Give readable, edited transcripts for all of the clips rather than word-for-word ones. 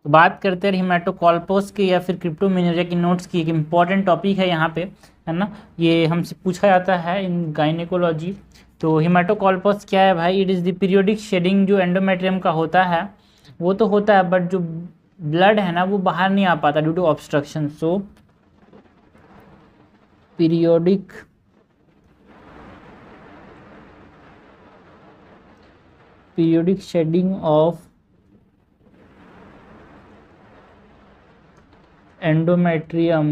तो बात करते हैं हिमेटोकॉल्पोस की या फिर क्रिप्टोमिनरिया की नोट्स की। एक इम्पॉर्टेंट टॉपिक है यहाँ पे, है ना, ये हमसे पूछा जाता है इन गायनेकोलॉजी। तो हिमेटोकॉल्पोस क्या है भाई? It is the periodic shedding जो एंडोमेट्रियम का होता है वो तो होता है, बट जो ब्लड है ना वो बाहर नहीं आ पाता due to obstruction. So periodic shedding of endometrium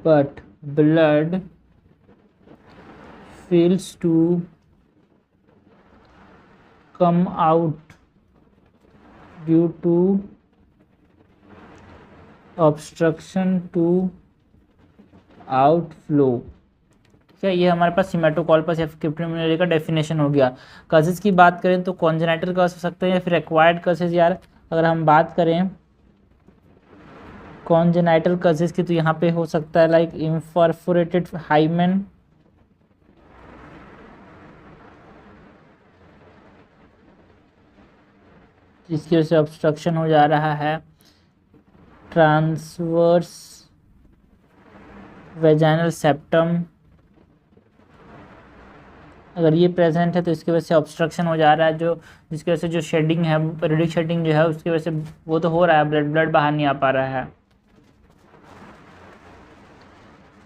but blood fails to come out due to obstruction to outflow। ठीक है, ये हमारे पास हिमेटोकॉल्पस या फिर क्रिप्टोमिनरिया का डेफिनेशन हो गया। कजेस की बात करें तो कॉन्जेनाइटल कज हो सकते हैं या फिर एक्वायर्ड कजेस। यार अगर हम बात करें कॉन्जेनाइटल कजेस की तो यहाँ पे हो सकता है लाइक इम्परफोरेटेड हाइमेन, जिसकी वजह से ऑब्स्ट्रक्शन हो जा रहा है। ट्रांसवर्स वेजाइनल सेप्टम, अगर ये प्रेजेंट है तो इसकी वजह से ऑब्स्ट्रक्शन हो जा रहा है, जो जिसकी वजह से जो शेडिंग है, पीरियोडिक शेडिंग जो है उसकी वजह से वो तो हो रहा है, ब्लड बाहर नहीं आ पा रहा है।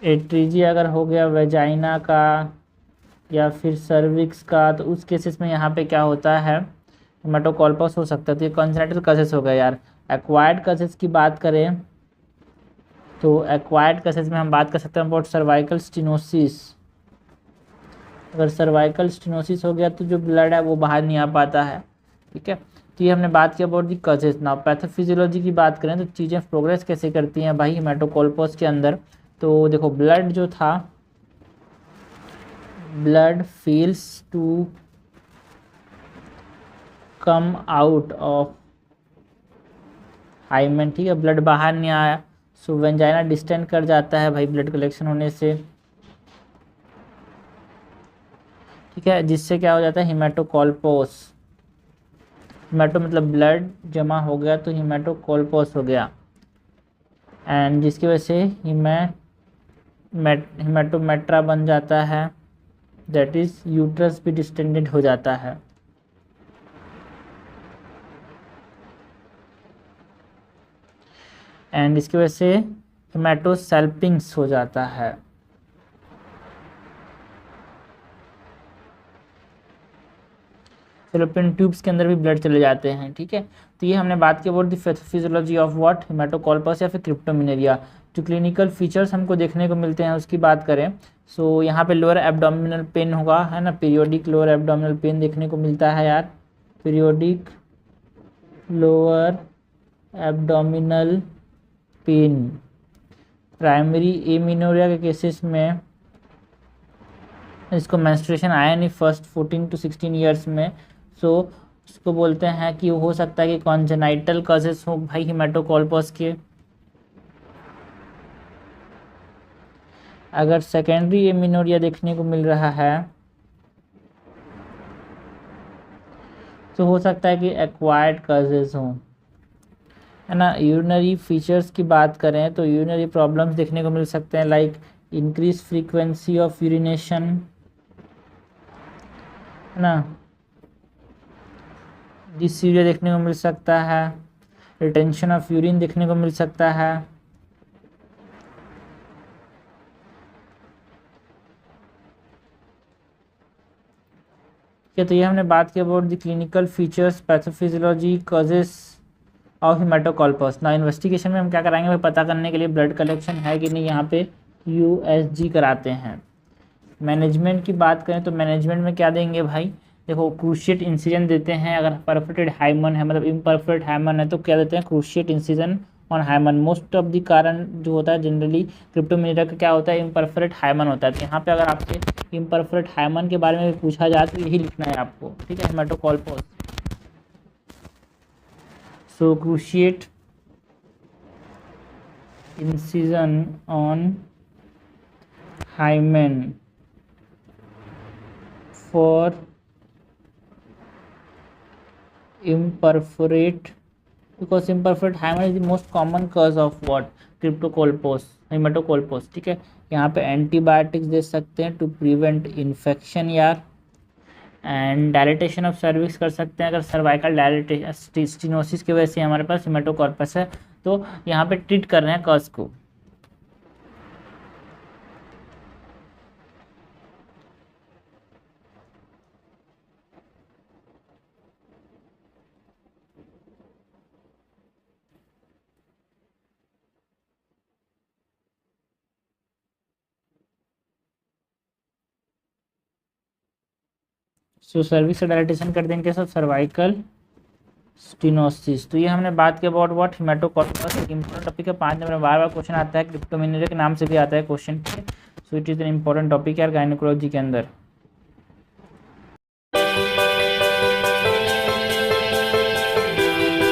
एट्रीजी अगर हो गया वेजाइना का या फिर सर्विक्स का, तो उस केसेस में यहाँ पे क्या होता है, हिमेटोकॉल्पस हो सकता है। तो ये कॉन्जेनिटल कसेस हो गए। यार एक्वायर्ड कसेस की बात करें तो एक्वायर्ड कसेस में हम बात कर सकते हैं अबाउट सर्वाइकल स्टेनोसिस। अगर सर्वाइकल स्टेनोसिस हो गया तो जो ब्लड है वो बाहर नहीं आ पाता है। ठीक है, तो ये हमने बात किया अबाउट दी कजेस। ना पैथोफिजियोलॉजी की बात करें तो चीज़ें प्रोग्रेस कैसे करती हैं भाई हिमेटोकॉल्पस के अंदर। तो देखो ब्लड जो था, blood fails to come out of hymen. ठीक है, ब्लड बाहर नहीं आया, सो वेंजाइना डिस्टेंड कर जाता है भाई ब्लड कलेक्शन होने से। ठीक है, जिससे क्या हो जाता है हिमेटोकॉल्पोस। हिमेटो मतलब ब्लड जमा हो गया तो हिमेटोकॉल्पोस हो गया, एंड जिसकी वजह से हिमेटोमेट्रा बन जाता है, दैट इज यूट्रस भी डिस्टेंडेड हो जाता है। एंड इसकी वजह से हिमेटोसेल्पिंग्स हो जाता है। फेलोपियन ट्यूब्स के अंदर भी ब्लड चले जाते हैं। ठीक है, तो ये हमने बात की about the physiology of what, हिमेटोकॉल्पस या फिर क्रिप्टोमिनेरिया। जो क्लिनिकल फीचर्स हमको देखने को मिलते हैं उसकी बात करें, सो यहाँ पे लोअर एब्डोमिनल पेन होगा, है ना, पीरियोडिक लोअर एब्डोमिनल पेन देखने को मिलता है। यार periodic lower abdominal pain primary amenorrhoea के केसेस में इसको मेंस्ट्रुएशन आया नहीं फर्स्ट 14 to 16 ईयर्स में, सो उसको बोलते हैं कि हो सकता है कि कॉन्जेनाइटल कॉजेस हो भाई हिमेटोकॉल्पस के। अगर सेकेंडरी एमिनोरिया देखने को मिल रहा है तो हो सकता है कि एक्वायर्ड कॉजेस हों, है ना। यूरिनरी फीचर्स की बात करें तो यूरिनरी प्रॉब्लम्स देखने को मिल सकते हैं like increase frequency of urination, है ना, डिस्यूरिया देखने को मिल सकता है, रिटेंशन ऑफ यूरिन देखने को मिल सकता है। तो ये हमने बात की about the clinical features, pathophysiology, causes of हिमेटोकॉल्पस। ना इन्वेस्टिगेशन में हम क्या कराएंगे भाई, पता करने के लिए ब्लड कलेक्शन है कि नहीं, यहाँ पे यूएसजी कराते हैं। मैनेजमेंट की बात करें तो मैनेजमेंट में क्या देंगे भाई, देखो क्रूशिएट इंसिजन देते हैं। अगर परफोरेटेड हाइमन है, मतलब इम्परफोरेट हाइमन है, तो क्या देते हैं cruciate incision on hymen. Most of the कारण जो होता है जनरली क्रिप्टोमिनेरिया का क्या होता है, इम्परफोरेट हाइमन होता है। तो यहाँ पे अगर आपसे इम्परफोरेट हाइमन के बारे में पूछा जाए तो यही लिखना है आपको। ठीक है, hematocolpos. So cruciate incision on hymen for imperforate because imperfect hymen is the most common cause of what, cryptocolpos, hematocolpos. ठीक है, यहाँ पे एंटीबायोटिक्स दे सकते हैं टू प्रिवेंट इन्फेक्शन यार, एंड डायलिटेशन ऑफ सर्विक्स कर सकते हैं अगर सर्वाइकल डायलिटेशन स्टेनोसिस की वजह से हमारे पास हेमेटोकॉर्पस है, तो यहाँ पे ट्रीट कर रहे हैं कॉज को। सो सर्विक्स का डायलिटेशन कर देंगे सब सर्वाइकल स्टेनोसिस। तो ये हमने बात की अबाउट व्हाट, हेमेटोकॉर्पस। एक इंपॉर्टेंट टॉपिक है, 5 नंबर में बार बार क्वेश्चन आता है, क्रिप्टोमेनिया के नाम से भी आता है question. So it is an important topic यार गायनेकोलॉजी के अंदर।